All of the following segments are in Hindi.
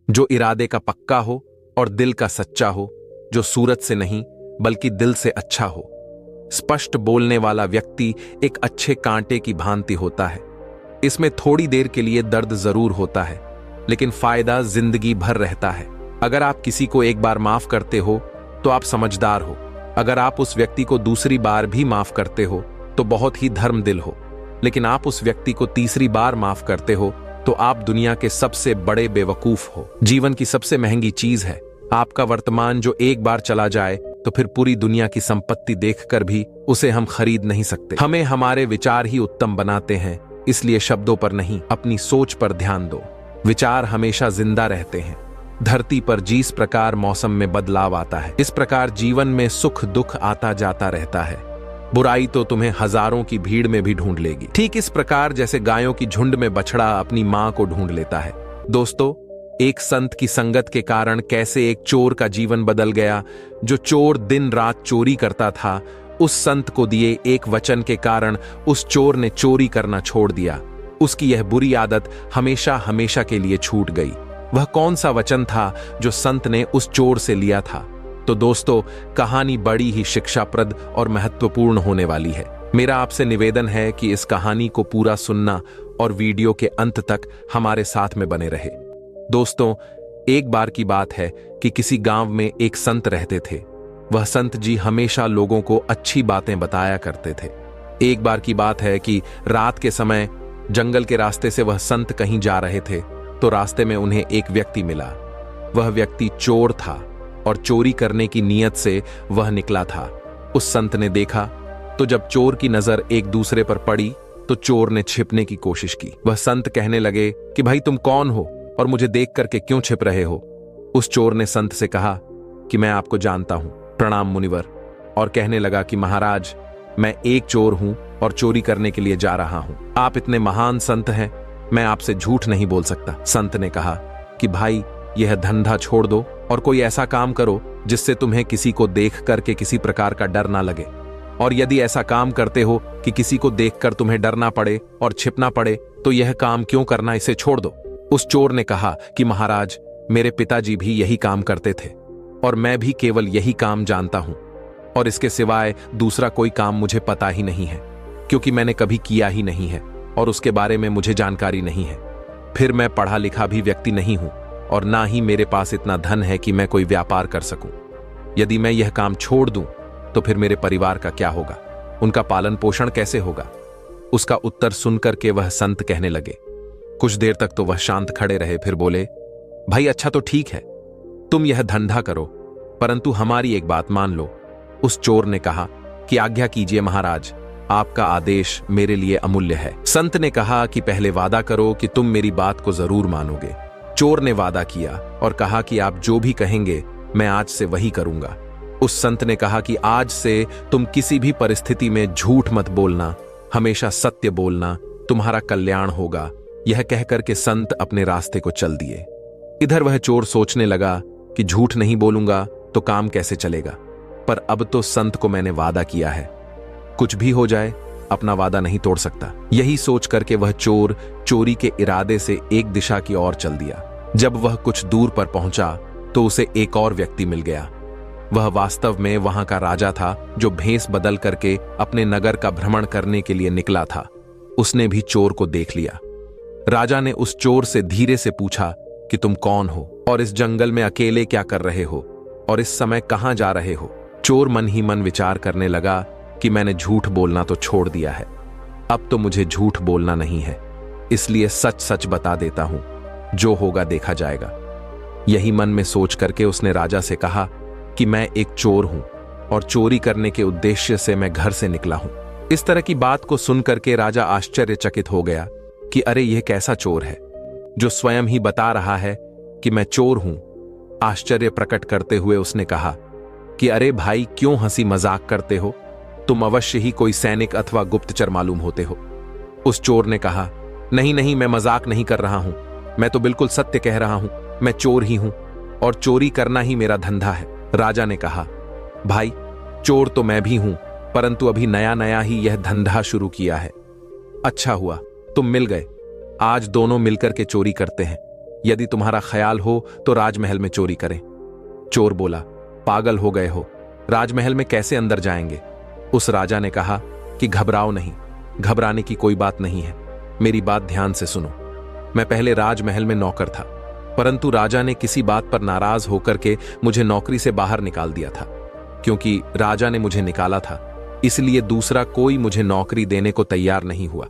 जो इरादे का पक्का हो और दिल का सच्चा हो, जो सूरत से नहीं बल्कि दिल से अच्छा हो। स्पष्ट बोलने वाला व्यक्ति एक अच्छे कांटे की भांति होता है। इसमें थोड़ी देर के लिए दर्द जरूर होता है, लेकिन फायदा जिंदगी भर रहता है। अगर आप किसी को एक बार माफ करते हो तो आप समझदार हो। अगर आप उस व्यक्ति को दूसरी बार भी माफ करते हो तो बहुत ही धर्मदिल हो। लेकिन आप उस व्यक्ति को तीसरी बार माफ करते हो तो आप दुनिया के सबसे बड़े बेवकूफ हो। जीवन की सबसे महंगी चीज है आपका वर्तमान, जो एक बार चला जाए तो फिर पूरी दुनिया की संपत्ति देखकर भी उसे हम खरीद नहीं सकते। हमें हमारे विचार ही उत्तम बनाते हैं, इसलिए शब्दों पर नहीं, अपनी सोच पर ध्यान दो। विचार हमेशा जिंदा रहते हैं। धरती पर जिस प्रकार मौसम में बदलाव आता है, इस प्रकार जीवन में सुख दुख आता जाता रहता है। बुराई तो तुम्हें हजारों की भीड़ में भी ढूंढ लेगी, ठीक इस प्रकार जैसे गायों की झुंड में बछड़ा अपनी मां को ढूंढ लेता है। दोस्तों, एक संत की संगत के कारण कैसे एक चोर का जीवन बदल गया। जो चोर दिन रात चोरी करता था, उस संत को दिए एक वचन के कारण उस चोर ने चोरी करना छोड़ दिया। उसकी यह बुरी आदत हमेशा हमेशा के लिए छूट गई। वह कौन सा वचन था जो संत ने उस चोर से लिया था? तो दोस्तों, कहानी बड़ी ही शिक्षाप्रद और महत्वपूर्ण होने वाली है। मेरा आपसे निवेदन है कि इस कहानी को पूरा सुनना और वीडियो के अंत तक हमारे साथ में बने रहे। दोस्तों, एक बार की बात है कि किसी गांव में एक संत रहते थे। वह संत जी हमेशा लोगों को अच्छी बातें बताया करते थे। एक बार की बात है कि रात के समय जंगल के रास्ते से वह संत कहीं जा रहे थे तो रास्ते में उन्हें एक व्यक्ति मिला। वह व्यक्ति चोर था और चोरी करने की नीयत से वह निकला था। उस संत ने देखा तो जब चोर की नजर एक दूसरे पर पड़ी तो चोर ने छिपने की कोशिश की। वह संत कहने लगे कि भाई तुम कौन हो और मुझे देख करके क्यों छिप रहे हो? उस चोर ने संत से कहा कि मैं आपको जानता हूं, प्रणाम मुनिवर। और कहने लगा कि महाराज, मैं एक चोर हूं और चोरी करने के लिए जा रहा हूं। आप इतने महान संत हैं, मैं आपसे झूठ नहीं बोल सकता। संत ने कहा कि भाई, यह धंधा छोड़ दो और कोई ऐसा काम करो जिससे तुम्हें किसी को देख करके किसी प्रकार का डर ना लगे। और यदि ऐसा काम करते हो कि किसी को देखकर तुम्हें डरना पड़े और छिपना पड़े तो यह काम क्यों करना, इसे छोड़ दो। उस चोर ने कहा कि महाराज, मेरे पिताजी भी यही काम करते थे और मैं भी केवल यही काम जानता हूं और इसके सिवाय दूसरा कोई काम मुझे पता ही नहीं है, क्योंकि मैंने कभी किया ही नहीं है और उसके बारे में मुझे जानकारी नहीं है। फिर मैं पढ़ा लिखा भी व्यक्ति नहीं हूं और ना ही मेरे पास इतना धन है कि मैं कोई व्यापार कर सकूं। यदि मैं यह काम छोड़ दूं तो फिर मेरे परिवार का क्या होगा, उनका पालन पोषण कैसे होगा? उसका उत्तर सुनकर के वह संत कहने लगे। कुछ देर तक तो वह शांत खड़े रहे, फिर बोले, भाई अच्छा तो ठीक है, तुम यह धंधा करो, परंतु हमारी एक बात मान लो। उस चोर ने कहा कि आज्ञा कीजिए महाराज, आपका आदेश मेरे लिए अमूल्य है। संत ने कहा कि पहले वादा करो कि तुम मेरी बात को जरूर मानोगे। चोर ने वादा किया और कहा कि आप जो भी कहेंगे मैं आज से वही करूंगा। उस संत ने कहा कि आज से तुम किसी भी परिस्थिति में झूठ मत बोलना, हमेशा सत्य बोलना, तुम्हारा कल्याण होगा। यह कहकर के संत अपने रास्ते को चल दिए। इधर वह चोर सोचने लगा कि झूठ नहीं बोलूंगा तो काम कैसे चलेगा, पर अब तो संत को मैंने वादा किया है, कुछ भी हो जाए अपना वादा नहीं तोड़ सकता। यही सोच करके वह चोर चोरी के इरादे से एक दिशा की ओर चल दिया। जब वह कुछ दूर पर पहुंचा तो उसे एक और व्यक्ति मिल गया। वह वास्तव में वहां का राजा था, जो भेष बदल करके अपने नगर का भ्रमण करने के लिए निकला था। उसने भी चोर को देख लिया। राजा ने उस चोर से धीरे से पूछा कि तुम कौन हो और इस जंगल में अकेले क्या कर रहे हो और इस समय कहां जा रहे हो? चोर मन ही मन विचार करने लगा कि मैंने झूठ बोलना तो छोड़ दिया है, अब तो मुझे झूठ बोलना नहीं है, इसलिए सच सच बता देता हूं, जो होगा देखा जाएगा। यही मन में सोच करके उसने राजा से कहा कि मैं एक चोर हूं और चोरी करने के उद्देश्य से मैं घर से निकला हूं। इस तरह की बात को सुनकर के राजा आश्चर्यचकित हो गया कि अरे यह कैसा चोर है जो स्वयं ही बता रहा है कि मैं चोर हूं। आश्चर्य प्रकट करते हुए उसने कहा कि अरे भाई, क्यों हंसी मजाक करते हो? तुम अवश्य ही कोई सैनिक अथवा गुप्तचर मालूम होते हो। उस चोर ने कहा, नहीं नहीं, मैं मजाक नहीं कर रहा हूं, मैं तो बिल्कुल सत्य कह रहा हूं, मैं चोर ही हूं और चोरी करना ही मेरा धंधा है। राजा ने कहा, भाई चोर तो मैं भी हूं, परंतु अभी नया नया ही यह धंधा शुरू किया है। अच्छा हुआ तुम मिल गए, आज दोनों मिलकर के चोरी करते हैं। यदि तुम्हारा ख्याल हो तो राजमहल में चोरी करें। चोर बोला, पागल हो गए हो, राजमहल में कैसे अंदर जाएंगे? उस राजा ने कहा कि घबराओ नहीं, घबराने की कोई बात नहीं है, मेरी बात ध्यान से सुनो। मैं पहले राजमहल में नौकर था, परंतु राजा ने किसी बात पर नाराज होकर के मुझे नौकरी से बाहर निकाल दिया था। क्योंकि राजा ने मुझे निकाला था, इसलिए दूसरा कोई मुझे नौकरी देने को तैयार नहीं हुआ।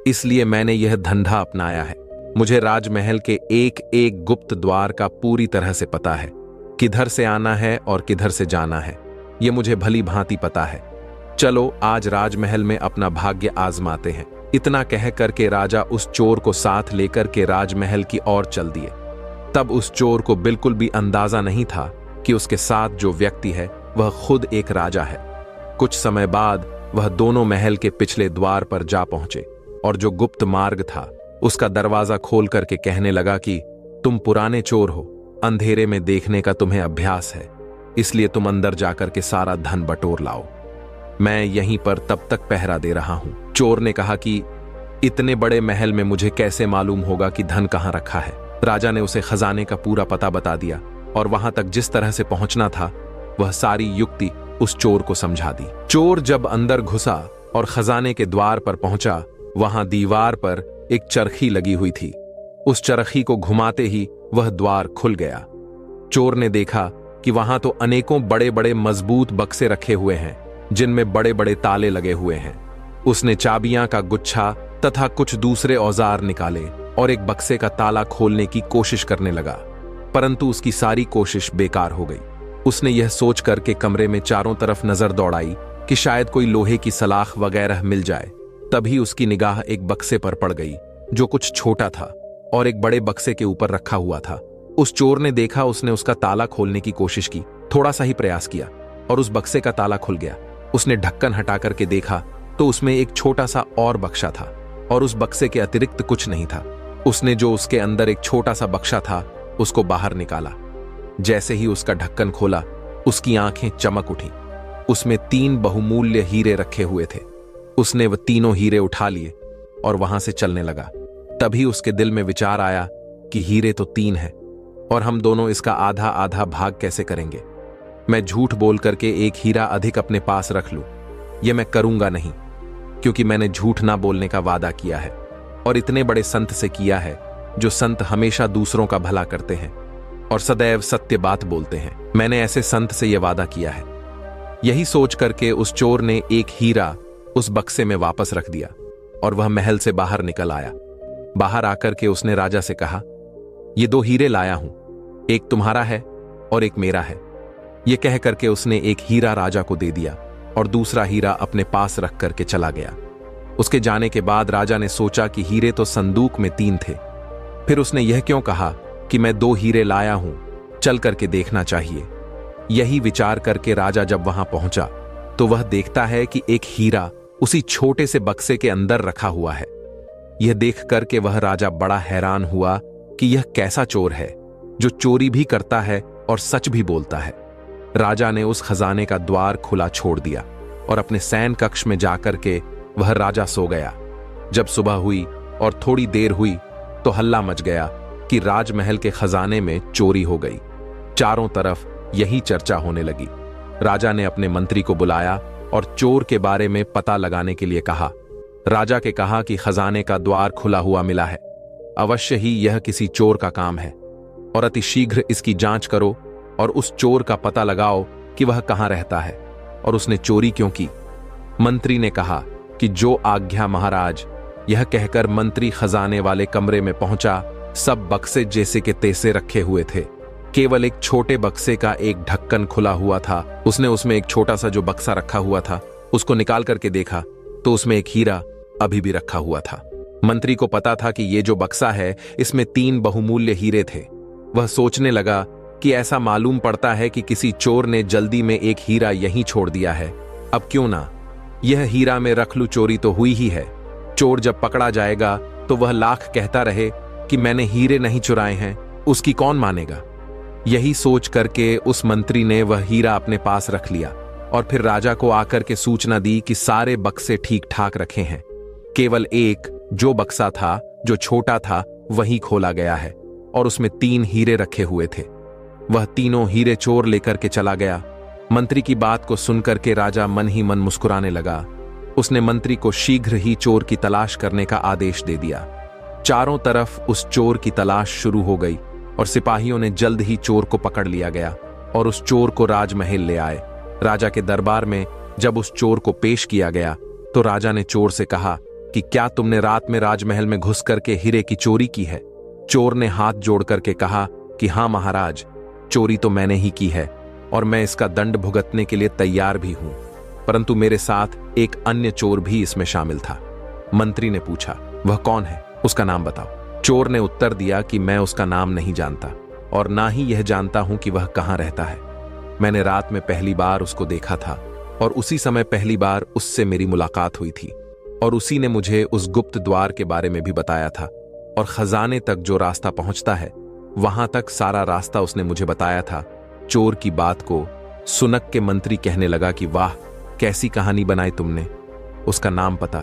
इसलिए मैंने यह धंधा अपनाया है। मुझे राजमहल के एक एक गुप्त द्वार का पूरी तरह से पता है, किधर से आना है और किधर से जाना है, यह मुझे भली भांति पता है। चलो आज राजमहल में अपना भाग्य आजमाते हैं। इतना कह करके राजा उस चोर को साथ लेकर के राजमहल की ओर चल दिए। तब उस चोर को बिल्कुल भी अंदाजा नहीं था कि उसके साथ जो व्यक्ति है वह खुद एक राजा है। कुछ समय बाद वह दोनों महल के पिछले द्वार पर जा पहुंचे और जो गुप्त मार्ग था उसका दरवाजा खोल करके कहने लगा कि तुम पुराने चोर हो, अंधेरे में देखने का तुम्हें अभ्यास है, इसलिए तुम अंदर जाकर के सारा धन बटोर लाओ, मैं यहीं पर तब तक पहरा दे रहा हूं। चोर ने कहा कि इतने बड़े महल में मुझे कैसे मालूम होगा कि धन कहां रखा है। राजा ने उसे खजाने का पूरा पता बता दिया और वहां तक जिस तरह से पहुंचना था वह सारी युक्ति उस चोर को समझा दी। चोर जब अंदर घुसा और खजाने के द्वार पर पहुंचा, वहां दीवार पर एक चरखी लगी हुई थी। उस चरखी को घुमाते ही वह द्वार खुल गया। चोर ने देखा कि वहां तो अनेकों बड़े बड़े मजबूत बक्से रखे हुए हैं जिनमें बड़े बड़े ताले लगे हुए हैं। उसने चाबियां का गुच्छा तथा कुछ दूसरे औजार निकाले और एक बक्से का ताला खोलने की कोशिश करने लगा, परंतु उसकी सारी कोशिश बेकार हो गई। उसने यह सोच करके कमरे में चारों तरफ नजर दौड़ाई कि शायद कोई लोहे की सलाख वगैरह मिल जाए। तभी उसकी निगाह एक बक्से पर पड़ गई जो कुछ छोटा था और एक बड़े बक्से के ऊपर रखा हुआ था। उस चोर ने देखा, उसने उसका ताला खोलने की कोशिश की, थोड़ा सा ही प्रयास किया और उस बक्से का ताला खुल गया। उसने ढक्कन हटा करके देखा तो उसमें एक छोटा सा और बक्सा था और उस बक्से के अतिरिक्त कुछ नहीं था। उसने जो उसके अंदर एक छोटा सा बक्सा था उसको बाहर निकाला। जैसे ही उसका ढक्कन खोला, उसकी आंखें चमक उठी। उसमें 3 बहुमूल्य हीरे रखे हुए थे। उसने वह तीनों हीरे उठा लिए और वहां से चलने लगा। तभी उसके दिल में विचार आया कि हीरे तो 3 हैं और हम दोनों इसका आधा आधा भाग कैसे करेंगे। मैं झूठ बोल करके एक हीरा अधिक अपने पास रख लूं, यह मैं करूंगा नहीं, क्योंकि मैंने झूठ ना बोलने का वादा किया है और इतने बड़े संत से किया है जो संत हमेशा दूसरों का भला करते हैं और सदैव सत्य बात बोलते हैं। मैंने ऐसे संत से यह वादा किया है। यही सोच करके उस चोर ने एक हीरा उस बक्से में वापस रख दिया और वह महल से बाहर निकल आया। बाहर आकर के उसने राजा से कहा, ये 2 हीरे लाया हूं, एक तुम्हारा है और एक मेरा है। यह कह करके उसने एक हीरा राजा को दे दिया और दूसरा हीरा अपने पास रख करके चला गया। उसके जाने के बाद राजा ने सोचा कि हीरे तो संदूक में 3 थे। फिर उसने यह क्यों कहा कि मैं 2 हीरे लाया हूं, चल करके देखना चाहिए। यही विचार करके राजा जब वहां पहुंचा तो वह देखता है कि एक हीरा उसी छोटे से बक्से के अंदर रखा हुआ है। यह देख करके वह राजा बड़ा हैरान हुआ कि यह कैसा चोर है जो चोरी भी करता है और सच भी बोलता है। राजा ने उस खजाने का द्वार खुला छोड़ दिया और अपने शयन कक्ष में जाकर के वह राजा सो गया। जब सुबह हुई और थोड़ी देर हुई तो हल्ला मच गया कि राजमहल के खजाने में चोरी हो गई। चारों तरफ यही चर्चा होने लगी। राजा ने अपने मंत्री को बुलाया और चोर के बारे में पता लगाने के लिए कहा। राजा के कहा कि खजाने का द्वार खुला हुआ मिला है, अवश्य ही यह किसी चोर का काम है और अति शीघ्र इसकी जांच करो और उस चोर का पता लगाओ कि वह कहां रहता है और उसने चोरी क्यों की। मंत्री ने कहा कि जो आज्ञा महाराज। यह कहकर मंत्री खजाने वाले कमरे में पहुंचा। सब बक्से जैसे के तैसे रखे हुए थे, केवल एक छोटे बक्से का एक ढक्कन खुला हुआ था। उसने उसमें एक छोटा सा जो बक्सा रखा हुआ था उसको निकाल करके देखा तो उसमें एक हीरा अभी भी रखा हुआ था। मंत्री को पता था कि ये जो बक्सा है इसमें 3 बहुमूल्य हीरे थे। वह सोचने लगा कि ऐसा मालूम पड़ता है कि किसी चोर ने जल्दी में एक हीरा यहीं छोड़ दिया है। अब क्यों ना यह हीरा में रख लूं, चोरी तो हुई ही है। चोर जब पकड़ा जाएगा तो वह लाख कहता रहे कि मैंने हीरे नहीं चुराए हैं, उसकी कौन मानेगा। यही सोच करके उस मंत्री ने वह हीरा अपने पास रख लिया और फिर राजा को आकर के सूचना दी कि सारे बक्से ठीक ठाक रखे हैं, केवल एक जो बक्सा था जो छोटा था वही खोला गया है। और उसमें 3 हीरे रखे हुए थे। वह तीनों हीरे चोर लेकर के चला गया। मंत्री की बात को सुनकर के राजा मन ही मन मुस्कुराने लगा। उसने मंत्री को शीघ्र ही चोर की तलाश करने का आदेश दे दिया। चारों तरफ उस चोर की तलाश शुरू हो गई और सिपाहियों ने जल्द ही चोर को पकड़ लिया गया और उस चोर को राजमहल ले आए। राजा के दरबार में जब उस चोर को पेश किया गया तो राजा ने चोर से कहा कि क्या तुमने रात में राजमहल में घुस करके हीरे की चोरी की है? चोर ने हाथ जोड़ करके कहा कि हाँ महाराज, चोरी तो मैंने ही की है और मैं इसका दंड भुगतने के लिए तैयार भी हूं, परंतु मेरे साथ एक अन्य चोर भी इसमें शामिल था। मंत्री ने पूछा, वह कौन है? उसका नाम बताओ। चोर ने उत्तर दिया कि मैं उसका नाम नहीं जानता और ना ही यह जानता हूं कि वह कहां रहता है। मैंने रात में पहली बार उसको देखा था और उसी समय पहली बार उससे मेरी मुलाकात हुई थी और उसी ने मुझे उस गुप्त द्वार के बारे में भी बताया था और खजाने तक जो रास्ता पहुंचता है वहां तक सारा रास्ता उसने मुझे बताया था। चोर की बात को सुनक के मंत्री कहने लगा कि वाह, कैसी कहानी बनाई तुमने। उसका नाम पता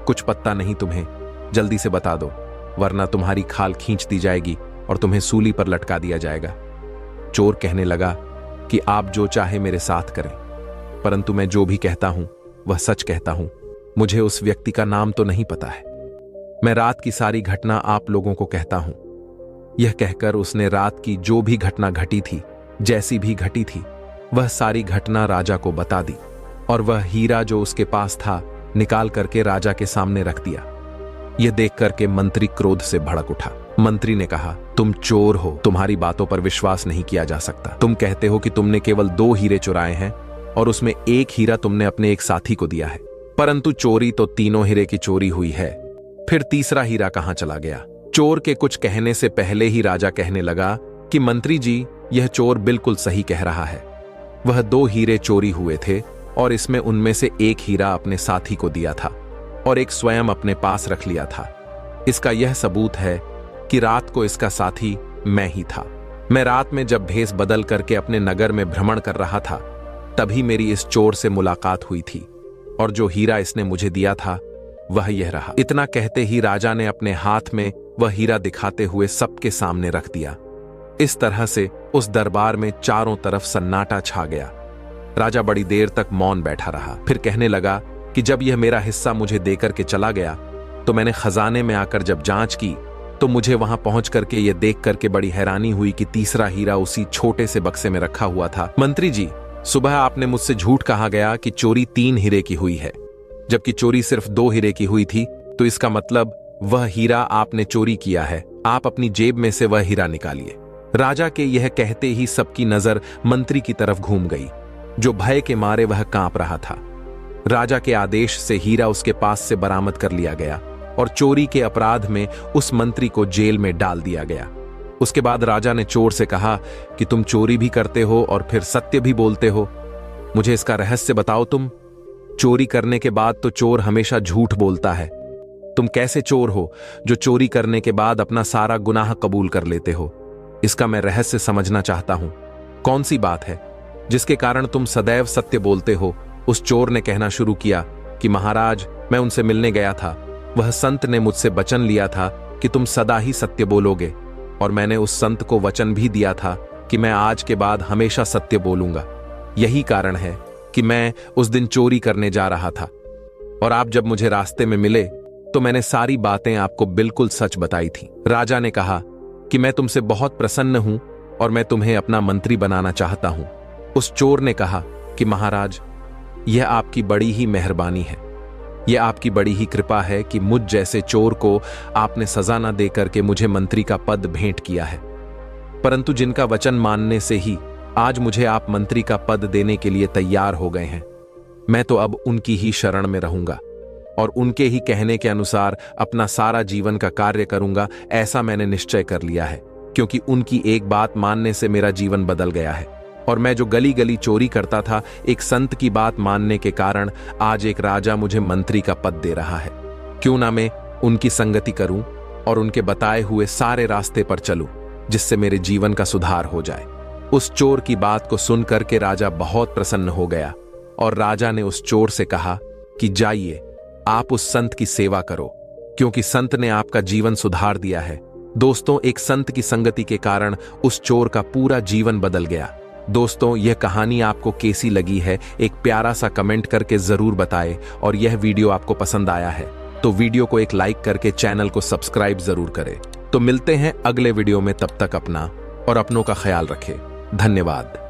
कुछ पत्ता नहीं तुम्हें, जल्दी से बता दो वरना तुम्हारी खाल खींच दी जाएगी और तुम्हें सूली पर लटका दिया जाएगा। चोर कहने लगा कि आप जो चाहे मेरे साथ करें, परंतु मैं जो भी कहता हूं वह सच कहता हूं। मुझे उस व्यक्ति का नाम तो नहीं पता है। मैं रात की सारी घटना आप लोगों को कहता हूं। यह कहकर उसने रात की जो भी घटना घटी थी, जैसी भी घटी थी, वह सारी घटना राजा को बता दी और वह हीरा जो उसके पास था निकाल करके राजा के सामने रख दिया। यह देख करके मंत्री क्रोध से भड़क उठा। मंत्री ने कहा, तुम चोर हो, तुम्हारी बातों पर विश्वास नहीं किया जा सकता। तुम कहते हो कि तुमने केवल 2 हीरे चुराए हैं और उसमें एक हीरा तुमने अपने एक साथी को दिया है, परंतु चोरी तो तीनों हीरे की चोरी हुई है। फिर तीसरा हीरा कहां चला गया? चोर के कुछ कहने से पहले ही राजा कहने लगा कि मंत्री जी, यह चोर बिल्कुल सही कह रहा है। वह 2 हीरे चोरी हुए थे और इसमें उनमें से एक हीरा अपने साथी को दिया था और एक स्वयं अपने पास रख लिया था। इसका यह सबूत है कि रात को इसका साथी मैं ही था। मैं रात में जब भेष बदल करके अपने नगर में भ्रमण कर रहा था तभी मेरी इस चोर से मुलाकात हुई थी और जो हीरा इसने मुझे दिया था वह यह रहा। इतना कहते ही राजा ने अपने हाथ में वह हीरा दिखाते हुए सबके सामने रख दिया। इस तरह से उस दरबार में चारों तरफ सन्नाटा छा गया। राजा बड़ी देर तक मौन बैठा रहा, फिर कहने लगा कि जब यह मेरा हिस्सा मुझे देकर के चला गया तो मैंने खजाने में आकर जब जांच की तो मुझे वहां पहुंच करके यह देख करके बड़ी हैरानी हुई कि तीसरा हीरा उसी छोटे से बक्से में रखा हुआ था। मंत्री जी, सुबह आपने मुझसे झूठ कहा गया कि चोरी 3 हीरे की हुई है, जबकि चोरी सिर्फ 2 हीरे की हुई थी, तो इसका मतलब वह हीरा आपने चोरी किया है। आप अपनी जेब में से वह हीरा निकालिए। राजा के यह कहते ही सबकी नजर मंत्री की तरफ घूम गई, जो भय के मारे वह कांप रहा था। राजा के आदेश से हीरा उसके पास से बरामद कर लिया गया और चोरी के अपराध में उस मंत्री को जेल में डाल दिया गया। उसके बाद राजा ने चोर से कहा कि तुम चोरी भी करते हो और फिर सत्य भी बोलते हो। मुझे इसका रहस्य बताओ। तुम चोरी करने के बाद तो चोर हमेशा झूठ बोलता है। तुम कैसे चोर हो जो चोरी करने के बाद अपना सारा गुनाह कबूल कर लेते हो? इसका मैं रहस्य समझना चाहता हूं। कौन सी बात है जिसके कारण तुम सदैव सत्य बोलते हो? उस चोर ने कहना शुरू किया कि महाराज, मैं उनसे मिलने गया था। वह संत ने मुझसे वचन लिया था कि तुम सदा ही सत्य बोलोगे और मैंने उस संत को वचन भी दिया था कि मैं आज के बाद हमेशा सत्य बोलूंगा। यही कारण है कि मैं उस दिन चोरी करने जा रहा था और आप जब मुझे रास्ते में मिले तो मैंने सारी बातें आपको बिल्कुल सच बताई थी। राजा ने कहा कि मैं तुमसे बहुत प्रसन्न हूं और मैं तुम्हें अपना मंत्री बनाना चाहता हूं। उस चोर ने कहा कि महाराज, यह आपकी बड़ी ही मेहरबानी है, यह आपकी बड़ी ही कृपा है कि मुझ जैसे चोर को आपने सजा न देकर के मुझे मंत्री का पद भेंट किया है, परंतु जिनका वचन मानने से ही आज मुझे आप मंत्री का पद देने के लिए तैयार हो गए हैं, मैं तो अब उनकी ही शरण में रहूंगा और उनके ही कहने के अनुसार अपना सारा जीवन का कार्य करूंगा। ऐसा मैंने निश्चय कर लिया है, क्योंकि उनकी एक बात मानने से मेरा जीवन बदल गया है और मैं जो गली गली चोरी करता था, एक संत की बात मानने के कारण आज एक राजा मुझे मंत्री का पद दे रहा है। क्यों ना मैं उनकी संगति करूं और उनके बताए हुए सारे रास्ते पर चलूं, जिससे मेरे जीवन का सुधार हो जाए। उस चोर की बात को सुनकर के राजा बहुत प्रसन्न हो गया और राजा ने उस चोर से कहा कि जाइए, आप उस संत की सेवा करो, क्योंकि संत ने आपका जीवन सुधार दिया है दोस्तों, एक संत की संगति के कारण उस चोर का पूरा जीवन बदल गया। दोस्तों, यह कहानी आपको कैसी लगी है, एक प्यारा सा कमेंट करके जरूर बताएं। और यह वीडियो आपको पसंद आया है तो वीडियो को एक लाइक करके चैनल को सब्सक्राइब जरूर करें। तो मिलते हैं अगले वीडियो में, तब तक अपना और अपनों का ख्याल रखें। धन्यवाद।